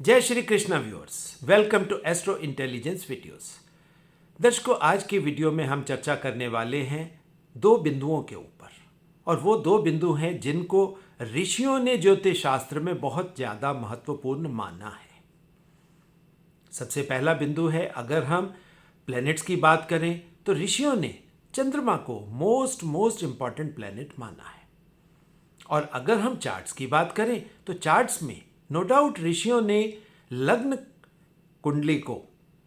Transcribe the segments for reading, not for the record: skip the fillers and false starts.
जय Shri Krishna viewers, welcome to astro intelligence videos. दर्शकों, आज की वीडियो में हम चर्चा करने वाले हैं दो बिंदुओं के ऊपर, और वो दो बिंदु हैं जिनको ऋषियों ने ज्योतिष शास्त्र में बहुत ज़्यादा महत्वपूर्ण माना है। सबसे पहला बिंदु है, अगर हम प्लैनेट्स की बात करें तो ऋषियों ने चंद्रमा को मोस्ट इंपॉर्टेंट प्लैनेट माना है। और अगर हम चार्ट्स की बात करें तो चार्ट्स में नो डाउट ऋषियों ने लग्न कुंडली को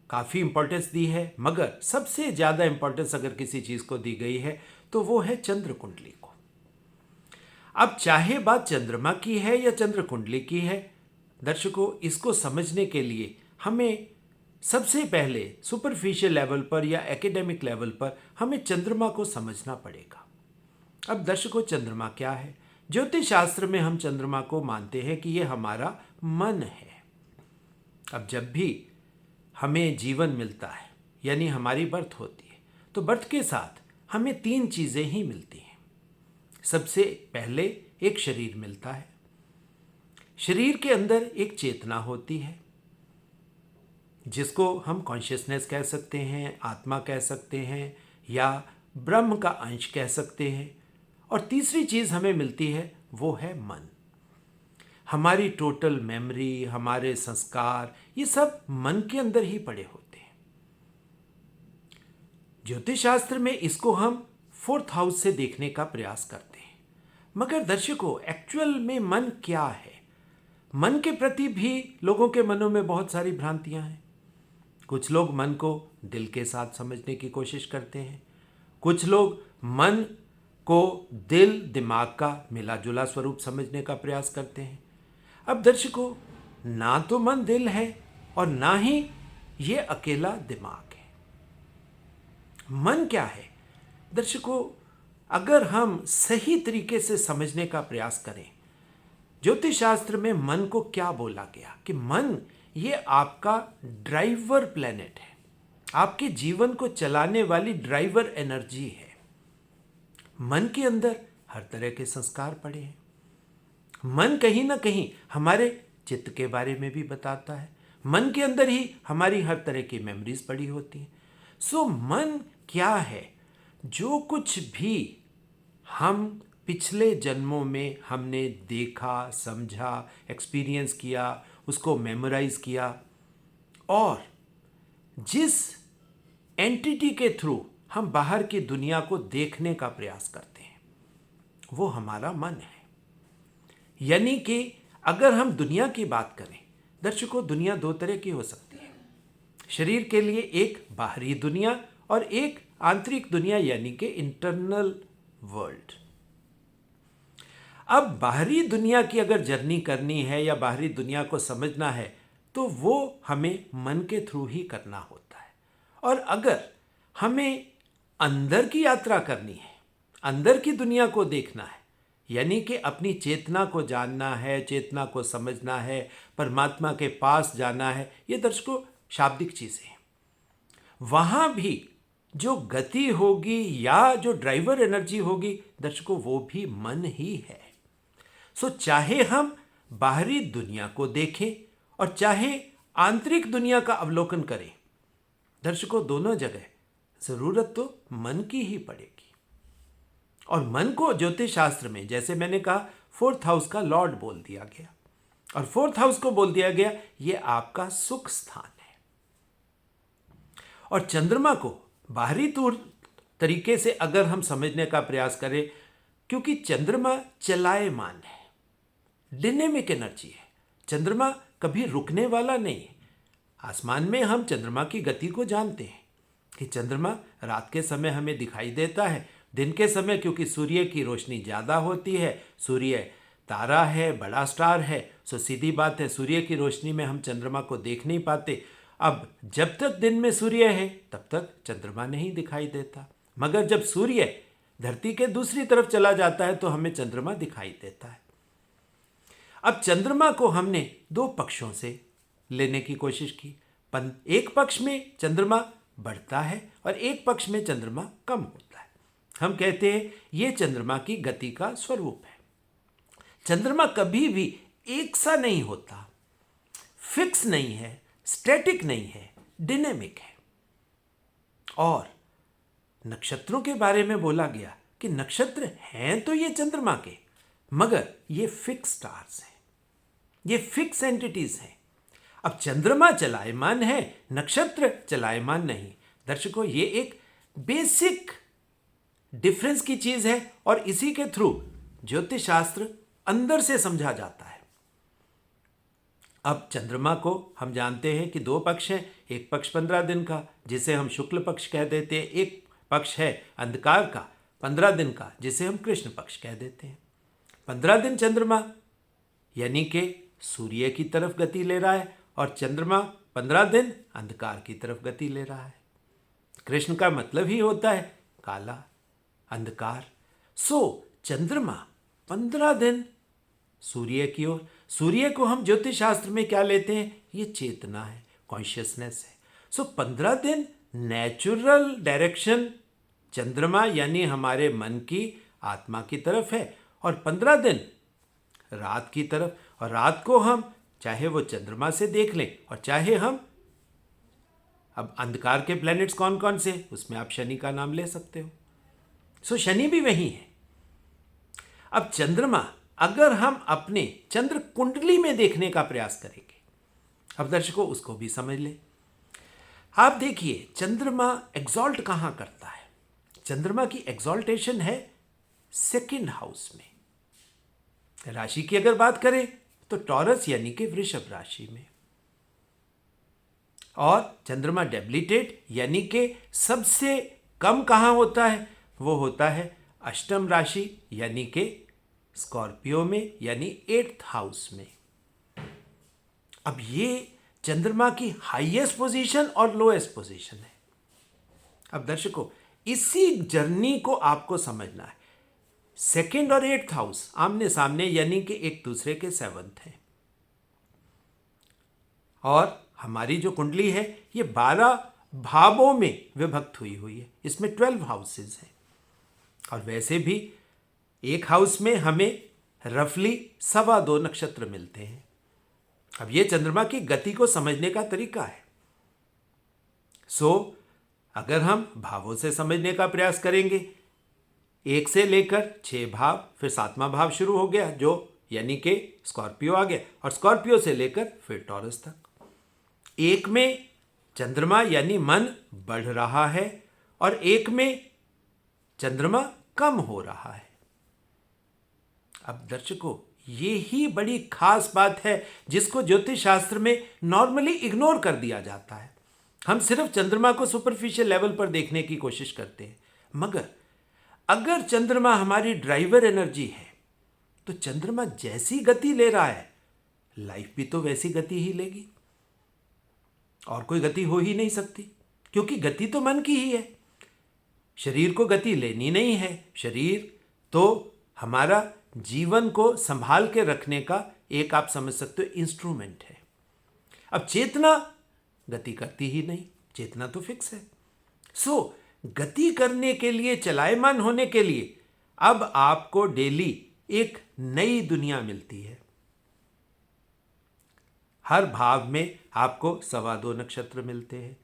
काफ़ी इंपॉर्टेंस दी है, मगर सबसे ज़्यादा इंपॉर्टेंस अगर किसी चीज़ को दी गई है तो वो है चंद्र कुंडली को। अब चाहे बात चंद्रमा की है या चंद्र कुंडली की है, दर्शकों, इसको समझने के लिए हमें सबसे पहले सुपरफिशियल लेवल पर या एकेडमिक लेवल पर हमें चंद्रमा को समझना पड़ेगा। अब दर्शकों, चंद्रमा क्या है? ज्योतिष शास्त्र में हम चंद्रमा को मानते हैं कि ये हमारा मन है। अब जब भी हमें जीवन मिलता है, यानी हमारी बर्थ होती है, तो बर्थ के साथ हमें तीन चीज़ें ही मिलती हैं। सबसे पहले एक शरीर मिलता है। शरीर के अंदर एक चेतना होती है जिसको हम कॉन्शियसनेस कह सकते हैं, आत्मा कह सकते हैं, या ब्रह्म का अंश कह सकते हैं। और तीसरी चीज़ हमें मिलती है, वो है मन। हमारी टोटल मेमोरी, हमारे संस्कार, ये सब मन के अंदर ही पड़े होते हैं। ज्योतिष शास्त्र में इसको हम 4th हाउस से देखने का प्रयास करते हैं। मगर दर्शकों, एक्चुअल में मन क्या है? मन के प्रति भी लोगों के मनों में बहुत सारी भ्रांतियां हैं। कुछ लोग मन को दिल के साथ समझने की कोशिश करते हैं, कुछ लोग मन को दिल दिमाग का मिला जुला स्वरूप समझने का प्रयास करते हैं। अब दर्शकों, ना तो मन दिल है और ना ही ये अकेला दिमाग है। मन क्या है? दर्शकों, अगर हम सही तरीके से समझने का प्रयास करें, ज्योतिष शास्त्र में मन को क्या बोला गया कि मन ये आपका ड्राइवर प्लैनेट है, आपके जीवन को चलाने वाली ड्राइवर एनर्जी है। मन के अंदर हर तरह के संस्कार पड़े हैं। मन कहीं ना कहीं हमारे चित्त के बारे में भी बताता है। मन के अंदर ही हमारी हर तरह की मेमोरीज पड़ी होती हैं। सो मन क्या है? जो कुछ भी हम पिछले जन्मों में हमने देखा, समझा, एक्सपीरियंस किया, उसको मेमोराइज किया, और जिस एंटिटी के थ्रू हम बाहर की दुनिया को देखने का प्रयास करते हैं, वो हमारा मन है। यानी कि अगर हम दुनिया की बात करें, दर्शकों, दुनिया दो तरह की हो सकती है। शरीर के लिए एक बाहरी दुनिया और एक आंतरिक दुनिया, यानी कि इंटरनल वर्ल्ड। अब बाहरी दुनिया की अगर जर्नी करनी है या बाहरी दुनिया को समझना है तो वो हमें मन के थ्रू ही करना होता है। और अगर हमें अंदर की यात्रा करनी है, अंदर की दुनिया को देखना है, यानी कि अपनी चेतना को जानना है, चेतना को समझना है, परमात्मा के पास जाना है, ये दर्शकों शाब्दिक चीज़ें हैं। वहाँ भी जो गति होगी या जो ड्राइवर एनर्जी होगी, दर्शकों, वो भी मन ही है। सो चाहे हम बाहरी दुनिया को देखें और चाहे आंतरिक दुनिया का अवलोकन करें, दर्शकों, दोनों जगह जरूरत तो मन की ही पड़ेगी। और मन को ज्योतिष शास्त्र में, जैसे मैंने कहा, 4th हाउस का लॉर्ड बोल दिया गया, और 4th हाउस को बोल दिया गया ये आपका सुख स्थान है। और चंद्रमा को बाहरी तरीके से अगर हम समझने का प्रयास करें, क्योंकि चंद्रमा चलायमान है, डायनेमिक एनर्जी है। चंद्रमा कभी रुकने वाला नहीं है। आसमान में हम चंद्रमा की गति को जानते हैं कि चंद्रमा रात के समय हमें दिखाई देता है, दिन के समय क्योंकि सूर्य की रोशनी ज़्यादा होती है, सूर्य तारा है, बड़ा स्टार है, सो सीधी बात है, सूर्य की रोशनी में हम चंद्रमा को देख नहीं पाते। अब जब तक दिन में सूर्य है तब तक चंद्रमा नहीं दिखाई देता, मगर जब सूर्य धरती के दूसरी तरफ चला जाता है तो हमें चंद्रमा दिखाई देता है। अब चंद्रमा को हमने दो पक्षों से लेने की कोशिश की। एक पक्ष में चंद्रमा बढ़ता है और एक पक्ष में चंद्रमा कम होता है। हम कहते हैं ये चंद्रमा की गति का स्वरूप है। चंद्रमा कभी भी एक सा नहीं होता, फिक्स नहीं है, स्टैटिक नहीं है, डायनेमिक है। और नक्षत्रों के बारे में बोला गया कि नक्षत्र हैं तो ये चंद्रमा के, मगर ये फिक्स स्टार्स हैं, ये फिक्स एंटिटीज हैं। अब चंद्रमा चलायमान है, नक्षत्र चलायमान नहीं। दर्शकों, ये एक बेसिक डिफरेंस की चीज है और इसी के थ्रू ज्योतिष शास्त्र अंदर से समझा जाता है। अब चंद्रमा को हम जानते हैं कि दो पक्ष हैं, एक पक्ष 15 दिन का जिसे हम शुक्ल पक्ष कह देते हैं, एक पक्ष है अंधकार का 15 दिन का जिसे हम कृष्ण पक्ष कह देते हैं। 15 दिन चंद्रमा यानी कि सूर्य की तरफ गति ले रहा है और चंद्रमा 15 दिन अंधकार की तरफ गति ले रहा है। कृष्ण का मतलब ही होता है काला, अंधकार। चंद्रमा 15 दिन सूर्य की ओर। सूर्य को हम ज्योतिष शास्त्र में क्या लेते हैं? ये चेतना है, कॉन्शियसनेस है। 15 दिन नेचुरल डायरेक्शन चंद्रमा यानी हमारे मन की, आत्मा की तरफ है और 15 दिन रात की तरफ। और रात को हम चाहे वो चंद्रमा से देख लें और चाहे हम, अब अंधकार के प्लैनेट्स कौन कौन से, उसमें आप शनि का नाम ले सकते हो। शनि भी वही है। अब चंद्रमा अगर हम अपने चंद्र कुंडली में देखने का प्रयास करेंगे, अब दर्शकों उसको भी समझ ले। आप देखिए चंद्रमा एग्जॉल्ट कहां करता है? चंद्रमा की एग्जॉल्टेशन है सेकंड हाउस में। राशि की अगर बात करें तो टॉरस यानी कि वृषभ राशि में। और चंद्रमा डेबिलिटेट यानी कि सबसे कम कहां होता है? वो होता है अष्टम राशि यानी कि स्कॉर्पियो में, यानी 8th हाउस में। अब ये चंद्रमा की हाईएस्ट पोजीशन और लोएस्ट पोजीशन है। अब दर्शकों इसी जर्नी को आपको समझना है। सेकंड और 8th हाउस आमने सामने यानी कि एक दूसरे के 7th है। और हमारी जो कुंडली है ये 12 भावों में विभक्त हुई है। इसमें 12 हाउसेस हैं। और वैसे भी एक हाउस में हमें रफली 2.25 नक्षत्र मिलते हैं। अब ये चंद्रमा की गति को समझने का तरीका है। अगर हम भावों से समझने का प्रयास करेंगे, 1 से लेकर 6 भाव, फिर 7वां भाव शुरू हो गया जो यानी कि स्कॉर्पियो आ गया, और स्कॉर्पियो से लेकर फिर टॉरस तक। 1 में चंद्रमा यानी मन बढ़ रहा है और 1 में चंद्रमा कम हो रहा है। अब दर्शकों ये ही बड़ी खास बात है जिसको ज्योतिष शास्त्र में नॉर्मली इग्नोर कर दिया जाता है। हम सिर्फ चंद्रमा को सुपरफिशियल लेवल पर देखने की कोशिश करते हैं, मगर अगर चंद्रमा हमारी ड्राइवर एनर्जी है तो चंद्रमा जैसी गति ले रहा है लाइफ भी तो वैसी गति ही लेगी। और कोई गति हो ही नहीं सकती, क्योंकि गति तो मन की ही है। शरीर को गति लेनी नहीं है, शरीर तो हमारा जीवन को संभाल के रखने का एक, आप समझ सकते हो, इंस्ट्रूमेंट है। अब चेतना गति करती ही नहीं, चेतना तो फिक्स है। गति करने के लिए, चलायमान होने के लिए अब आपको डेली एक नई दुनिया मिलती है। हर भाव में आपको 2.25 नक्षत्र मिलते हैं।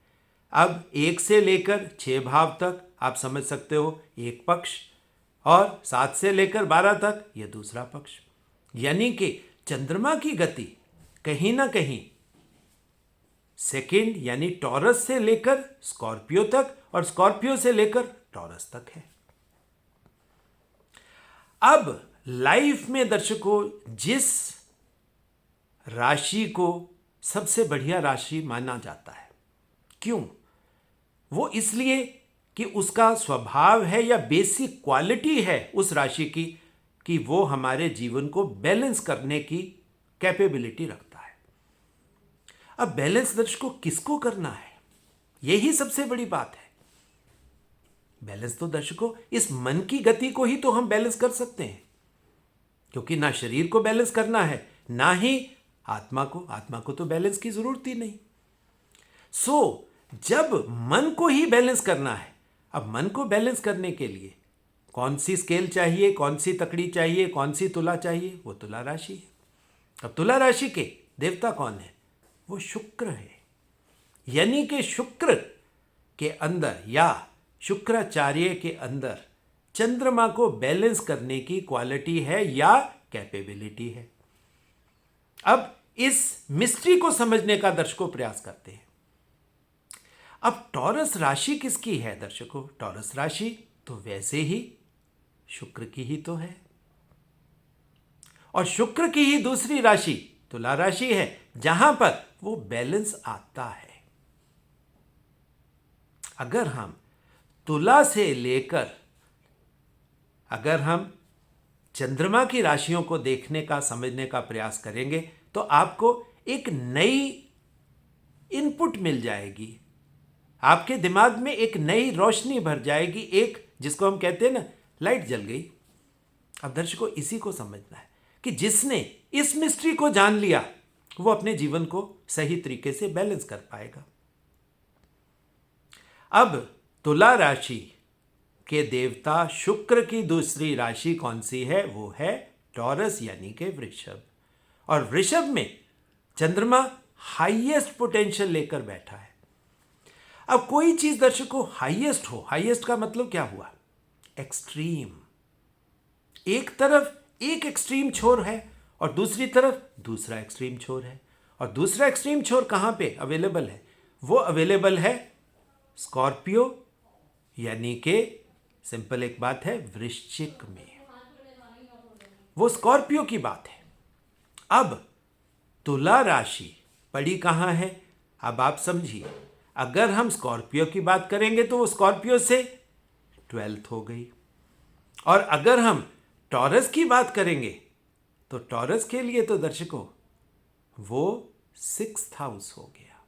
अब 1 से लेकर 6 भाव तक आप समझ सकते हो एक पक्ष, और 7 से लेकर 12 तक यह दूसरा पक्ष। यानी कि चंद्रमा की गति कहीं ना कहीं सेकंड यानी टॉरस से लेकर स्कॉर्पियो तक और स्कॉर्पियो से लेकर टॉरस तक है। अब लाइफ में दर्शकों जिस राशि को सबसे बढ़िया राशि माना जाता है, क्यों? वो इसलिए कि उसका स्वभाव है या बेसिक क्वालिटी है उस राशि की कि वो हमारे जीवन को बैलेंस करने की कैपेबिलिटी रखता है। अब बैलेंस दर्शकों किसको करना है, यही सबसे बड़ी बात है। बैलेंस तो दर्शकों इस मन की गति को ही तो हम बैलेंस कर सकते हैं, क्योंकि ना शरीर को बैलेंस करना है ना ही आत्मा को तो बैलेंस की जरूरत ही नहीं। जब मन को ही बैलेंस करना है, अब मन को बैलेंस करने के लिए कौन सी स्केल चाहिए, कौन सी तकड़ी चाहिए, कौन सी तुला चाहिए? वो तुला राशि है। अब तुला राशि के देवता कौन है? वो शुक्र है। यानी कि शुक्र के अंदर या शुक्राचार्य के अंदर चंद्रमा को बैलेंस करने की क्वालिटी है या कैपेबिलिटी है। अब इस मिस्ट्री को समझने का दर्शकों प्रयास करते हैं। अब टॉरस राशि किसकी है दर्शकों? टॉरस राशि तो वैसे ही शुक्र की ही तो है, और शुक्र की ही दूसरी राशि तुला राशि है, जहां पर वो बैलेंस आता है। अगर हम तुला से लेकर अगर हम चंद्रमा की राशियों को देखने का समझने का प्रयास करेंगे तो आपको एक नई इनपुट मिल जाएगी, आपके दिमाग में एक नई रोशनी भर जाएगी, एक जिसको हम कहते हैं ना, लाइट जल गई। अब दर्शकों इसी को समझना है कि जिसने इस मिस्ट्री को जान लिया वो अपने जीवन को सही तरीके से बैलेंस कर पाएगा। अब तुला राशि के देवता शुक्र की दूसरी राशि कौन सी है? वो है टॉरस यानी कि वृषभ। और वृषभ में चंद्रमा हाईएस्ट पोटेंशियल लेकर बैठा है। अब कोई चीज दर्शकों हाईएस्ट हो, हाईएस्ट का मतलब क्या हुआ? एक्सट्रीम। एक तरफ एक एक्सट्रीम छोर है और दूसरी तरफ दूसरा एक्सट्रीम छोर है, और दूसरा एक्सट्रीम छोर कहां पे अवेलेबल है? वो अवेलेबल है स्कॉर्पियो यानी कि सिंपल एक बात है वृश्चिक में। वो स्कॉर्पियो की बात है। अब तुला राशि पड़ी कहां है? अब आप समझिए, अगर हम स्कॉर्पियो की बात करेंगे तो वो स्कॉर्पियो से 12th हो गई, और अगर हम टॉरस की बात करेंगे तो टॉरस के लिए तो दर्शकों वो 6th हाउस हो गया।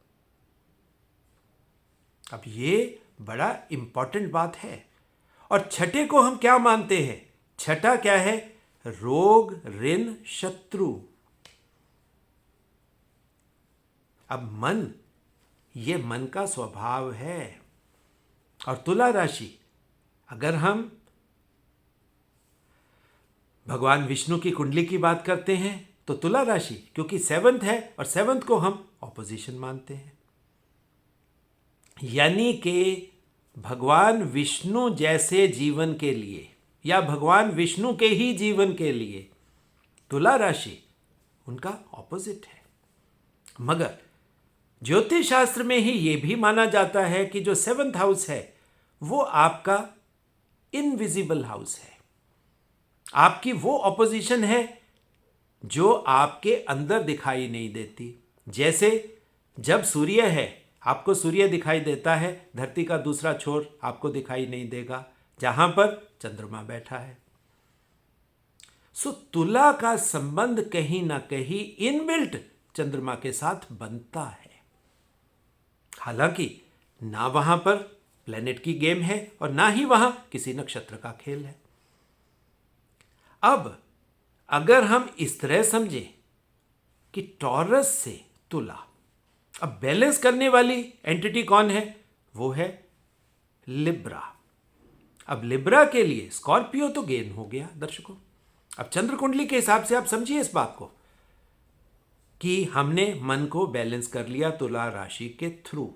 अब ये बड़ा इंपॉर्टेंट बात है। और छठे को हम क्या मानते हैं? छठा क्या है? रोग, ऋण, शत्रु। अब मन, ये मन का स्वभाव है। और तुला राशि, अगर हम भगवान विष्णु की कुंडली की बात करते हैं तो तुला राशि क्योंकि 7th है और 7th को हम ऑपोजिशन मानते हैं, यानी कि भगवान विष्णु जैसे जीवन के लिए या भगवान विष्णु के ही जीवन के लिए तुला राशि उनका ऑपोजिट है। मगर ज्योतिष शास्त्र में ही यह भी माना जाता है कि जो 7th हाउस है वो आपका इनविजिबल हाउस है, आपकी वो ऑपोजिशन है जो आपके अंदर दिखाई नहीं देती। जैसे जब सूर्य है, आपको सूर्य दिखाई देता है, धरती का दूसरा छोर आपको दिखाई नहीं देगा जहां पर चंद्रमा बैठा है। सो तुला का संबंध कहीं ना कहीं इनबिल्ट चंद्रमा के साथ बनता है। हालांकि ना वहां पर प्लेनेट की गेम है और ना ही वहां किसी नक्षत्र का खेल है। अब अगर हम इस तरह समझें कि टॉरस से तुला, अब बैलेंस करने वाली एंटिटी कौन है? वो है लिब्रा। अब लिब्रा के लिए स्कॉर्पियो तो गेन हो गया दर्शकों। अब चंद्र कुंडली के हिसाब से आप समझिए इस बात को कि हमने मन को बैलेंस कर लिया तुला राशि के थ्रू।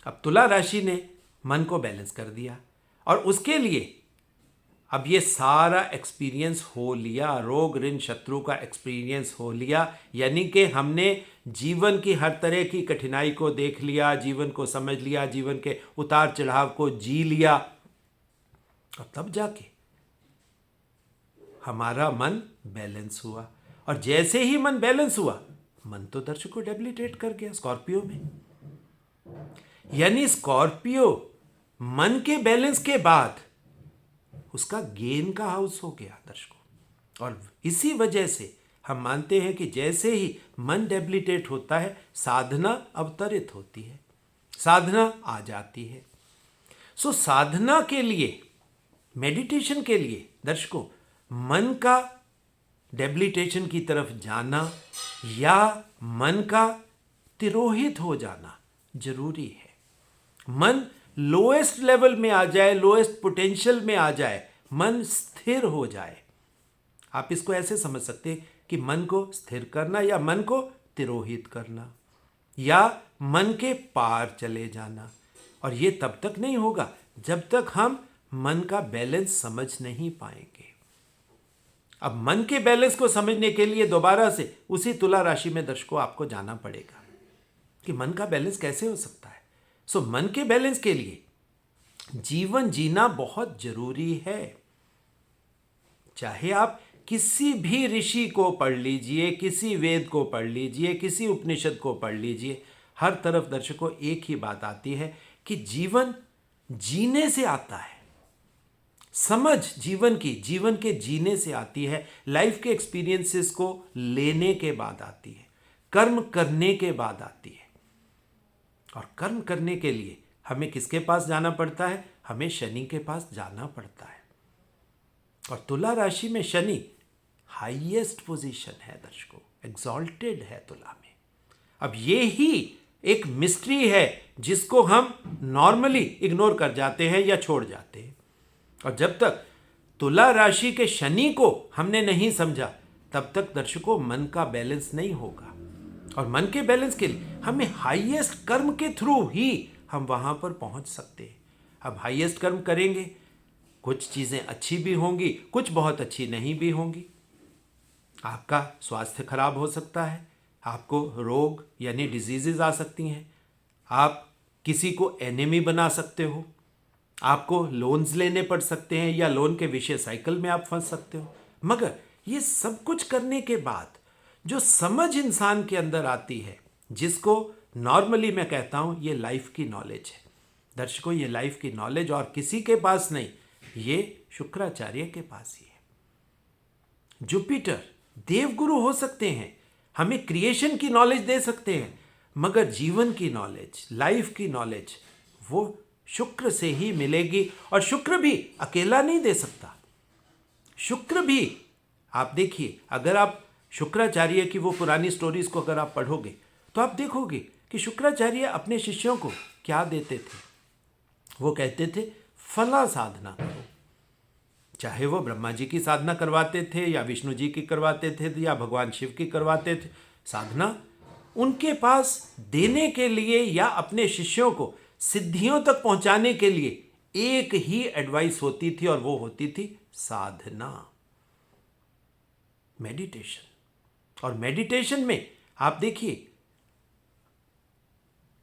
अब तुला राशि ने मन को बैलेंस कर दिया और उसके लिए अब ये सारा एक्सपीरियंस हो लिया, रोग, ऋण, शत्रु का एक्सपीरियंस हो लिया, यानी कि हमने जीवन की हर तरह की कठिनाई को देख लिया, जीवन को समझ लिया, जीवन के उतार चढ़ाव को जी लिया, और तब जाके हमारा मन बैलेंस हुआ। और जैसे ही मन बैलेंस हुआ, मन तो दर्शकों डेबिलिटेट कर गया स्कॉर्पियो में। यानी स्कॉर्पियो मन के बैलेंस के बाद उसका गेन का हाउस हो गया दर्शकों। और इसी वजह से हम मानते हैं कि जैसे ही मन डेबिलिटेट होता है, साधना अवतरित होती है, साधना आ जाती है। सो साधना के लिए, मेडिटेशन के लिए दर्शकों, मन का डेबिलिटेशन की तरफ जाना या मन का तिरोहित हो जाना जरूरी है। मन लोएस्ट लेवल में आ जाए, लोएस्ट पोटेंशियल में आ जाए, मन स्थिर हो जाए। आप इसको ऐसे समझ सकते हैं कि मन को स्थिर करना या मन को तिरोहित करना या मन के पार चले जाना। और ये तब तक नहीं होगा जब तक हम मन का बैलेंस समझ नहीं पाएंगे। अब मन के बैलेंस को समझने के लिए दोबारा से उसी तुला राशि में दर्शकों आपको जाना पड़ेगा कि मन का बैलेंस कैसे हो सकता है। सो मन के बैलेंस के लिए जीवन जीना बहुत जरूरी है। चाहे आप किसी भी ऋषि को पढ़ लीजिए, किसी वेद को पढ़ लीजिए, किसी उपनिषद को पढ़ लीजिए, हर तरफ दर्शकों एक ही बात आती है कि जीवन जीने से आता है। समझ जीवन के जीने से आती है, लाइफ के एक्सपीरियंसेस को लेने के बाद आती है, कर्म करने के बाद आती है। और कर्म करने के लिए हमें किसके पास जाना पड़ता है? हमें शनि के पास जाना पड़ता है। और तुला राशि में शनि हाईएस्ट पोजीशन है दर्शकों, एग्जॉल्टेड है तुला में। अब ये ही एक मिस्ट्री है जिसको हम नॉर्मली इग्नोर कर जाते हैं या छोड़ जाते हैं। और जब तक तुला राशि के शनि को हमने नहीं समझा तब तक दर्शकों मन का बैलेंस नहीं होगा। और मन के बैलेंस के लिए हमें हाईएस्ट कर्म के थ्रू ही हम वहां पर पहुंच सकते हैं। अब हाईएस्ट कर्म करेंगे, कुछ चीजें अच्छी भी होंगी, कुछ बहुत अच्छी नहीं भी होंगी। आपका स्वास्थ्य खराब हो सकता है, आपको रोग यानी डिजीजेज आ सकती हैं, आप किसी को एनिमी बना सकते हो, आपको लोन्स लेने पड़ सकते हैं या लोन के विषय साइकिल में आप फंस सकते हो। मगर ये सब कुछ करने के बाद जो समझ इंसान के अंदर आती है, जिसको नॉर्मली मैं कहता हूं ये लाइफ की नॉलेज है दर्शकों, ये लाइफ की नॉलेज और किसी के पास नहीं, ये शुक्राचार्य के पास ही है। जुपिटर देवगुरु हो सकते हैं, हमें क्रिएशन की नॉलेज दे सकते हैं, मगर जीवन की नॉलेज, लाइफ की नॉलेज वो शुक्र से ही मिलेगी। और शुक्र भी अकेला नहीं दे सकता। शुक्र भी आप देखिए, अगर आप शुक्राचार्य की वो पुरानी स्टोरीज को अगर आप पढ़ोगे तो आप देखोगे कि शुक्राचार्य अपने शिष्यों को क्या देते थे। वो कहते थे फला साधना करो, चाहे वो ब्रह्मा जी की साधना करवाते थे या विष्णु जी की करवाते थे या भगवान शिव की करवाते थे। साधना उनके पास देने के लिए या अपने शिष्यों को सिद्धियों तक पहुंचाने के लिए एक ही एडवाइस होती थी और वो होती थी साधना, मेडिटेशन। और मेडिटेशन में आप देखिए,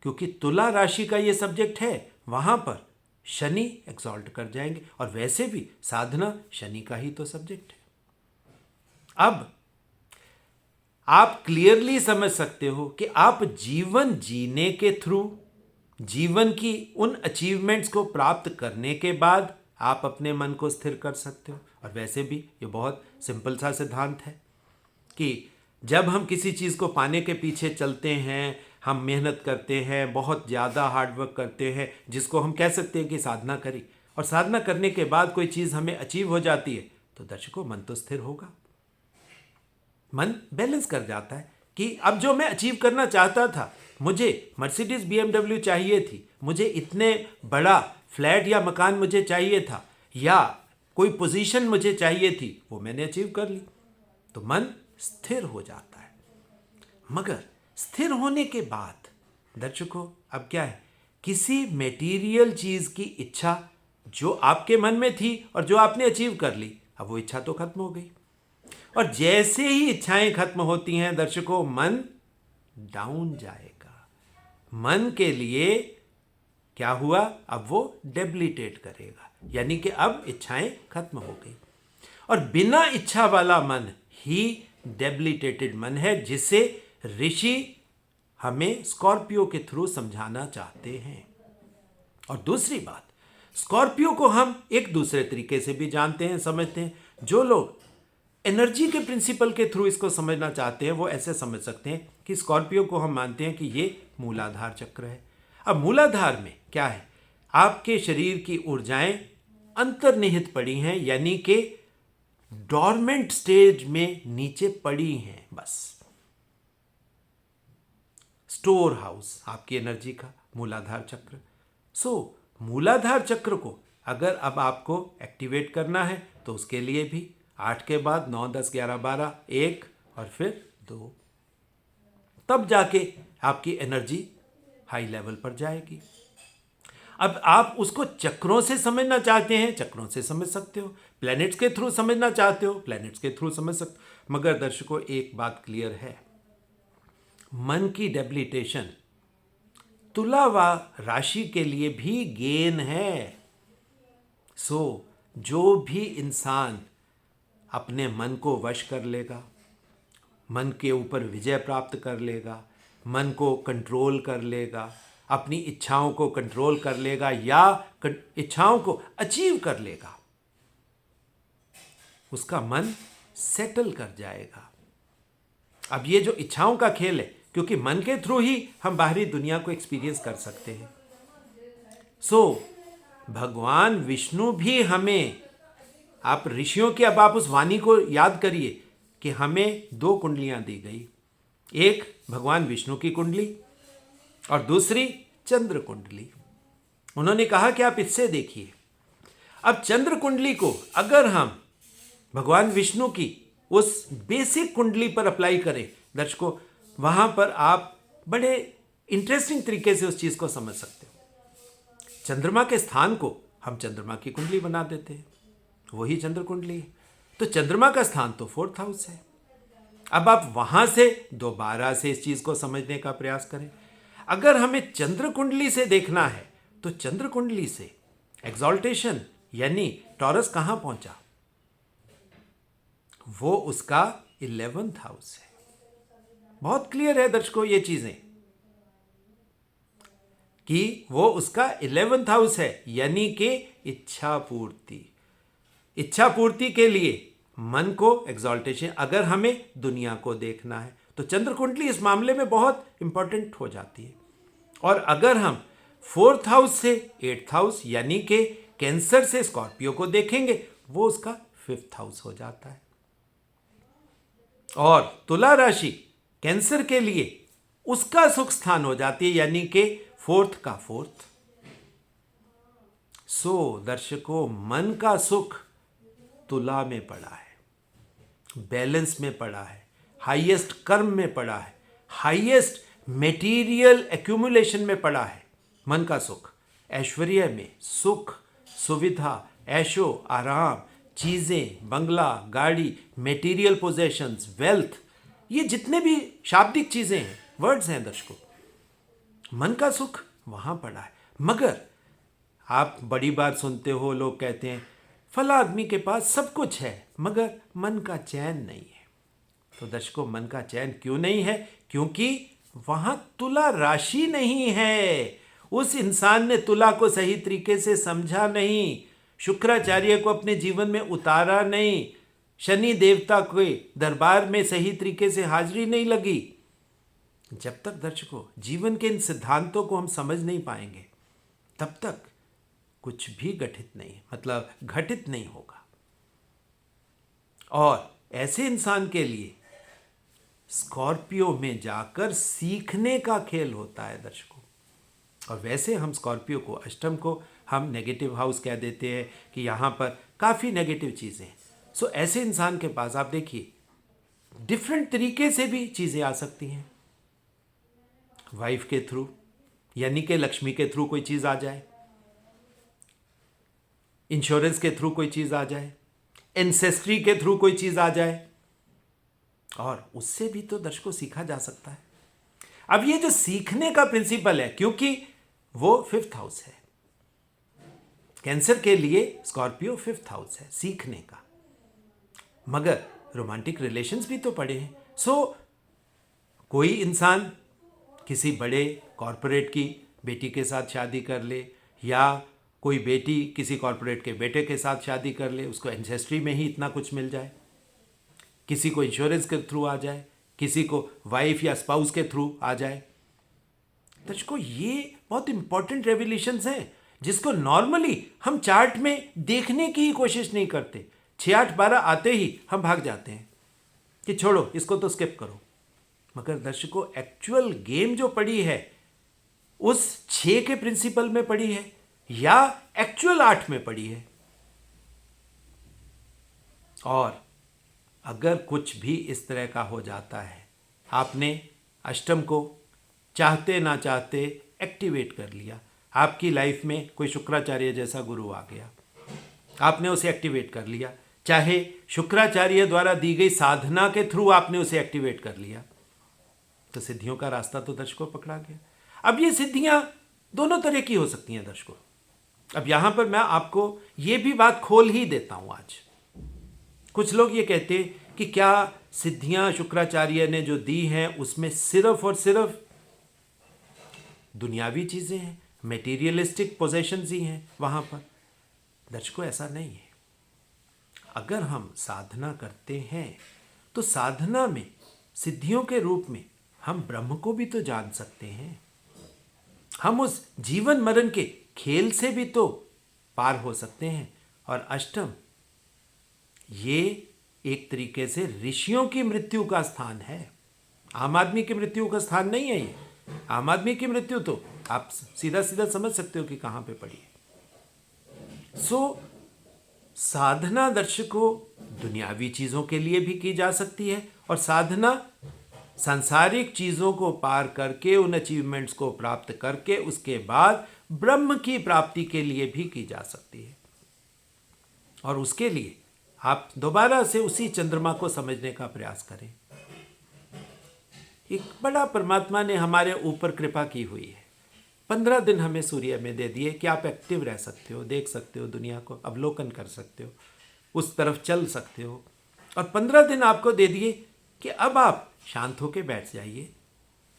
क्योंकि तुला राशि का ये सब्जेक्ट है, वहां पर शनि एक्सॉल्ट कर जाएंगे। और वैसे भी साधना शनि का ही तो सब्जेक्ट है। अब आप क्लियरली समझ सकते हो कि आप जीवन जीने के थ्रू, जीवन की उन अचीवमेंट्स को प्राप्त करने के बाद आप अपने मन को स्थिर कर सकते हो। और वैसे भी ये बहुत सिंपल सा सिद्धांत है कि जब हम किसी चीज़ को पाने के पीछे चलते हैं, हम मेहनत करते हैं, बहुत ज़्यादा हार्डवर्क करते हैं, जिसको हम कह सकते हैं कि साधना करी, और साधना करने के बाद कोई चीज़ हमें अचीव हो जाती है, तो दर्शकों मन तो स्थिर होगा, मन बैलेंस कर जाता है कि अब जो मैं अचीव करना चाहता था, मुझे मर्सिडीज BMW चाहिए थी, मुझे इतने बड़ा फ्लैट या मकान मुझे चाहिए था, या कोई पोजीशन मुझे चाहिए थी, वो मैंने अचीव कर ली, तो मन स्थिर हो जाता है। मगर स्थिर होने के बाद दर्शकों अब क्या है, किसी मेटीरियल चीज की इच्छा जो आपके मन में थी और जो आपने अचीव कर ली, अब वो इच्छा तो खत्म हो गई। और जैसे ही इच्छाएं खत्म होती हैं दर्शकों, मन डाउन जाएगा। मन के लिए क्या हुआ, अब वो डेबिलिटेट करेगा, यानी कि अब इच्छाएं खत्म हो गई। और बिना इच्छा वाला मन ही डेबिलिटेटेड मन है, जिसे ऋषि हमें स्कॉर्पियो के थ्रू समझाना चाहते हैं। और दूसरी बात, स्कॉर्पियो को हम एक दूसरे तरीके से भी जानते हैं, समझते हैं। जो लोग एनर्जी के प्रिंसिपल के थ्रू इसको समझना चाहते हैं, वो ऐसे समझ सकते हैं कि स्कॉर्पियो को हम मानते हैं कि ये मूलाधार चक्र है। अब मूलाधार में क्या है, आपके शरीर की ऊर्जाएं अंतर्निहित पड़ी हैं, यानी कि डॉर्मेंट स्टेज में नीचे पड़ी हैं, बस स्टोर हाउस आपकी एनर्जी का मूलाधार चक्र। सो मूलाधार चक्र को अगर अब आपको एक्टिवेट करना है तो उसके लिए भी 8 के बाद 9, 10, 11, 12, 1 और फिर 2, तब जाके आपकी एनर्जी हाई लेवल पर जाएगी। अब आप उसको चक्रों से समझना चाहते हैं, चक्रों से समझ सकते हो, प्लैनेट्स के थ्रू समझना चाहते हो, प्लैनेट्स के थ्रू समझ सकते हो। मगर दर्शकों, एक बात क्लियर है, मन की डेबिलिटेशन तुला व राशि के लिए भी गेन है। सो जो भी इंसान अपने मन को वश कर लेगा, मन के ऊपर विजय प्राप्त कर लेगा, मन को कंट्रोल कर लेगा, अपनी इच्छाओं को कंट्रोल कर लेगा या इच्छाओं को अचीव कर लेगा, उसका मन सेटल कर जाएगा। अब ये जो इच्छाओं का खेल है, क्योंकि मन के थ्रू ही हम बाहरी दुनिया को एक्सपीरियंस कर सकते हैं। सो भगवान विष्णु भी हमें, आप ऋषियों की अब आप उस वाणी को याद करिए कि हमें 2 कुंडलियां दी गई, एक भगवान विष्णु की कुंडली और दूसरी चंद्र कुंडली। उन्होंने कहा कि आप इससे देखिए। अब चंद्र कुंडली को अगर हम भगवान विष्णु की उस बेसिक कुंडली पर अप्लाई करें दर्शकों, वहां पर आप बड़े इंटरेस्टिंग तरीके से उस चीज को समझ सकते हो। चंद्रमा के स्थान को हम चंद्रमा की कुंडली बना देते हैं, वही चंद्र कुंडली है। तो चंद्रमा का स्थान तो 4th हाउस है। अब आप वहां से दोबारा से इस चीज को समझने का प्रयास करें। अगर हमें चंद्र कुंडली से देखना है तो चंद्र कुंडली से एक्सॉल्टेशन यानी टॉरस कहां पहुंचा, वो उसका 11th हाउस है। बहुत क्लियर है दर्शकों ये चीजें कि वो उसका 11th हाउस है, यानी कि इच्छा पूर्ति। इच्छा पूर्ति के लिए मन को एक्सॉल्टेशन, अगर हमें दुनिया को देखना है तो चंद्र कुंडली इस मामले में बहुत इंपॉर्टेंट हो जाती है। और अगर हम 4th हाउस से 8th हाउस यानी कि कैंसर से स्कॉर्पियो को देखेंगे, वो उसका 5th हाउस हो जाता है। और तुला राशि कैंसर के लिए उसका सुख स्थान हो जाती है, यानी कि 4th का 4th। सो दर्शकों, मन का सुख तुला में पड़ा है, बैलेंस में पड़ा है, हाईएस्ट कर्म में पड़ा है, हाईएस्ट मेटीरियल एक्यूमुलेशन में पड़ा है। मन का सुख ऐश्वर्य में, सुख, सुविधा, ऐशो आराम, चीजें, बंगला, गाड़ी, मेटीरियल पोजेशंस, वेल्थ, ये जितने भी शाब्दिक चीजें हैं, वर्ड्स हैं दर्शकों, मन का सुख वहां पड़ा है। मगर आप बड़ी बार सुनते हो, लोग कहते हैं फला आदमी के पास सब कुछ है मगर मन का चैन नहीं है। तो दर्शकों, मन का चैन क्यों नहीं है? क्योंकि वहां तुला राशि नहीं है। उस इंसान ने तुला को सही तरीके से समझा नहीं, शुक्राचार्य को अपने जीवन में उतारा नहीं, शनि देवता के दरबार में सही तरीके से हाजिरी नहीं लगी। जब तक दर्शकों जीवन के इन सिद्धांतों को हम समझ नहीं पाएंगे, तब तक कुछ भी घटित नहीं होगा। और ऐसे इंसान के लिए स्कॉर्पियो में जाकर सीखने का खेल होता है दर्शकों। और वैसे हम स्कॉर्पियो को, अष्टम को हम नेगेटिव हाउस कह देते हैं कि यहाँ पर काफ़ी नेगेटिव चीज़ें हैं। सो ऐसे इंसान के पास आप देखिए डिफरेंट तरीके से भी चीज़ें आ सकती हैं। वाइफ के थ्रू, यानी कि लक्ष्मी के थ्रू कोई चीज़ आ जाए, इंश्योरेंस के थ्रू कोई चीज़ आ जाए, एंसेस्ट्री के थ्रू कोई चीज़ आ जाए, और उससे भी तो दर्शकों सीखा जा सकता है। अब ये जो सीखने का प्रिंसिपल है, क्योंकि वो 5th हाउस है, कैंसर के लिए स्कॉर्पियो 5th हाउस है सीखने का। मगर रोमांटिक रिलेशंस भी तो पड़े हैं। सो कोई इंसान किसी बड़े कॉरपोरेट की बेटी के साथ शादी कर ले, या कोई बेटी किसी कॉरपोरेट के बेटे के साथ शादी कर ले, उसको एंसेस्ट्री में ही इतना कुछ मिल जाए, किसी को इंश्योरेंस के थ्रू आ जाए, किसी को वाइफ या स्पाउस के थ्रू आ जाए। दर्शकों, ये बहुत इंपॉर्टेंट रेवल्यूशंस हैं जिसको नॉर्मली हम चार्ट में देखने की ही कोशिश नहीं करते। 6, 8, 12 आते ही हम भाग जाते हैं कि छोड़ो, इसको तो स्किप करो। मगर दर्शकों, एक्चुअल गेम जो पड़ी है उस 6 के प्रिंसिपल में पड़ी है या एक्चुअल 8 में पड़ी है। और अगर कुछ भी इस तरह का हो जाता है, आपने अष्टम को चाहते ना चाहते एक्टिवेट कर लिया। आपकी लाइफ में कोई शुक्राचार्य जैसा गुरु आ गया, आपने उसे एक्टिवेट कर लिया, चाहे शुक्राचार्य द्वारा दी गई साधना के थ्रू आपने उसे एक्टिवेट कर लिया, तो सिद्धियों का रास्ता तो दर्शकों पकड़ा गया। अब ये सिद्धियां दोनों तरह की हो सकती हैं दर्शकों। अब यहां पर मैं आपको ये भी बात खोल ही देता हूं आज। कुछ लोग ये कहते हैं कि क्या सिद्धियां शुक्राचार्य ने जो दी हैं उसमें सिर्फ और सिर्फ दुनियावी चीजें हैं, मेटीरियलिस्टिक पोजेशंस ही हैं वहां पर। दर्शकों ऐसा नहीं है। अगर हम साधना करते हैं तो साधना में सिद्धियों के रूप में हम ब्रह्म को भी तो जान सकते हैं, हम उस जीवन मरण के खेल से भी तो पार हो सकते हैं। और अष्टम ये एक तरीके से ऋषियों की मृत्यु का स्थान है, आम आदमी की मृत्यु का स्थान नहीं है। ये आम आदमी की मृत्यु तो आप सीधा सीधा समझ सकते हो कि कहां पे पड़ी है। साधना दर्शकों दुनियावी चीजों के लिए भी की जा सकती है, और साधना सांसारिक चीजों को पार करके उन अचीवमेंट्स को प्राप्त करके उसके बाद ब्रह्म की प्राप्ति के लिए भी की जा सकती है। और उसके लिए आप दोबारा से उसी चंद्रमा को समझने का प्रयास करें। एक बड़ा परमात्मा ने हमारे ऊपर कृपा की हुई है। 15 दिन हमें सूर्य में दे दिए कि आप एक्टिव रह सकते हो, देख सकते हो, दुनिया को अवलोकन कर सकते हो, उस तरफ चल सकते हो। और 15 दिन आपको दे दिए कि अब आप शांत होकर बैठ जाइए,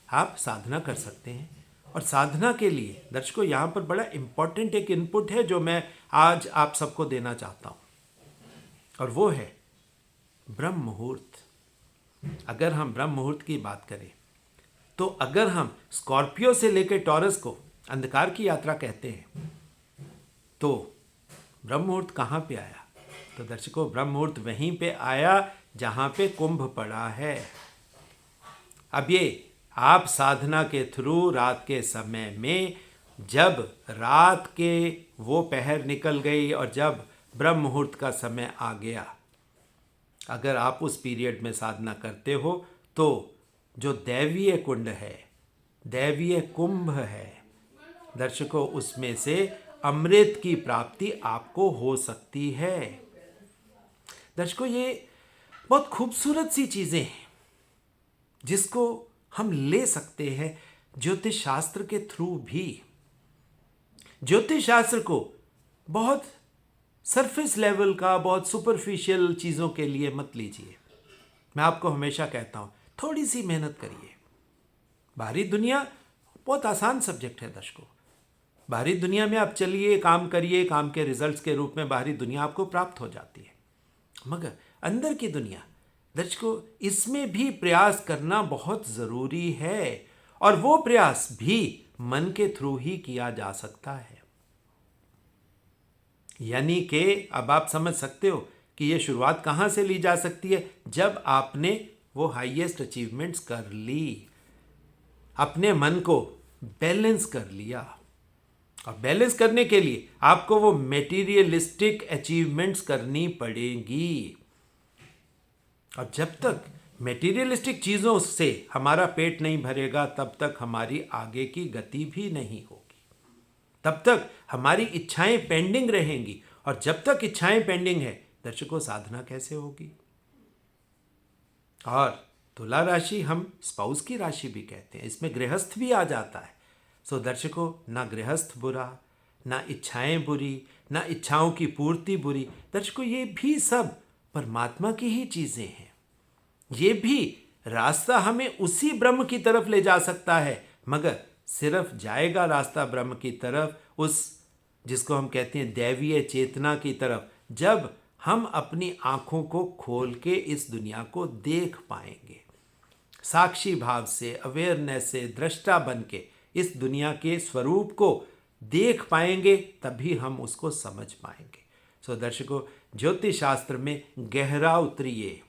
आप साधना कर सकते हैं। और साधना के लिए दर्शकों यहाँ पर बड़ा इंपॉर्टेंट एक इनपुट है जो मैं आज आप सबको देना चाहता हूँ, और वो है ब्रह्म मुहूर्त। अगर हम ब्रह्म मुहूर्त की बात करें तो अगर हम स्कॉर्पियो से लेकर टॉरस को अंधकार की यात्रा कहते हैं, तो ब्रह्म मुहूर्त कहाँ पे आया? तो दर्शकों ब्रह्म मुहूर्त वहीं पे आया जहाँ पे कुंभ पड़ा है। अब ये आप साधना के थ्रू रात के समय में जब रात के वो पहर निकल गई और जब ब्रह्म मुहूर्त का समय आ गया, अगर आप उस पीरियड में साधना करते हो तो जो दैवीय कुंड है, दैवीय कुंभ है दर्शकों, उसमें से अमृत की प्राप्ति आपको हो सकती है। दर्शकों ये बहुत खूबसूरत सी चीज़ें हैं जिसको हम ले सकते हैं ज्योतिष शास्त्र के थ्रू भी। ज्योतिष शास्त्र को बहुत सरफेस लेवल का, बहुत सुपरफिशियल चीज़ों के लिए मत लीजिए। मैं आपको हमेशा कहता हूँ थोड़ी सी मेहनत करिए। बाहरी दुनिया बहुत आसान सब्जेक्ट है दर्शकों। बाहरी दुनिया में आप चलिए, काम करिए, काम के रिजल्ट्स के रूप में बाहरी दुनिया आपको प्राप्त हो जाती है। मगर अंदर की दुनिया दर्शकों, इसमें भी प्रयास करना बहुत ज़रूरी है, और वो प्रयास भी मन के थ्रू ही किया जा सकता है। यानी कि अब आप समझ सकते हो कि ये शुरुआत कहाँ से ली जा सकती है। जब आपने वो हाईएस्ट अचीवमेंट्स कर ली, अपने मन को बैलेंस कर लिया। और बैलेंस करने के लिए आपको वो मेटीरियलिस्टिक अचीवमेंट्स करनी पड़ेगी। और जब तक मेटीरियलिस्टिक चीज़ों से हमारा पेट नहीं भरेगा तब तक हमारी आगे की गति भी नहीं होगी, तब तक हमारी इच्छाएं पेंडिंग रहेंगी। और जब तक इच्छाएं पेंडिंग है दर्शकों, साधना कैसे होगी? और तुला राशि हम स्पाउस की राशि भी कहते हैं, इसमें गृहस्थ भी आ जाता है। सो दर्शकों, ना गृहस्थ बुरा, ना इच्छाएं बुरी, ना इच्छाओं की पूर्ति बुरी। दर्शकों ये भी सब परमात्मा की ही चीज़ें हैं। ये भी रास्ता हमें उसी ब्रह्म की तरफ ले जा सकता है, मगर सिर्फ जाएगा रास्ता ब्रह्म की तरफ, उस जिसको हम कहते हैं दैवीय चेतना की तरफ, जब हम अपनी आँखों को खोल के इस दुनिया को देख पाएंगे। साक्षी भाव से, अवेयरनेस से, दृष्टा बन के इस दुनिया के स्वरूप को देख पाएंगे, तभी हम उसको समझ पाएंगे। सो दर्शकों, ज्योतिष शास्त्र में गहरा उतरिए।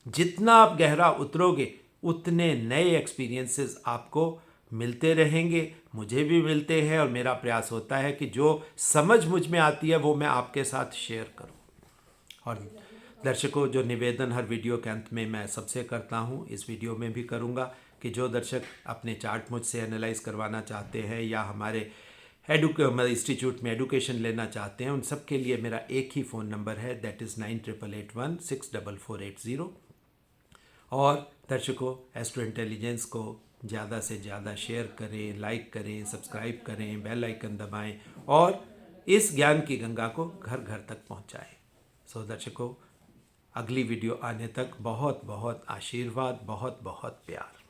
जितना आप गहरा उतरोगे उतने नए एक्सपीरियंसेस आपको मिलते रहेंगे, मुझे भी मिलते हैं। और मेरा प्रयास होता है कि जो समझ मुझ में आती है वो मैं आपके साथ शेयर करूं। और दर्शकों, जो निवेदन हर वीडियो के अंत में मैं सबसे करता हूं, इस वीडियो में भी करूंगा कि जो दर्शक अपने चार्ट मुझसे एनालाइज करवाना चाहते हैं या हमारे इंस्टीट्यूट में एडुकेशन लेना चाहते हैं, उन सब के लिए मेरा एक ही फ़ोन नंबर है, दैट इज़ 9881164480। और दर्शकों, एस्ट्रो इंटेलिजेंस को ज़्यादा से ज़्यादा शेयर करें, लाइक करें, सब्सक्राइब करें, बेल आइकन दबाएं और इस ज्ञान की गंगा को घर घर तक पहुंचाएं। सो दर्शकों, अगली वीडियो आने तक बहुत बहुत आशीर्वाद, बहुत बहुत प्यार।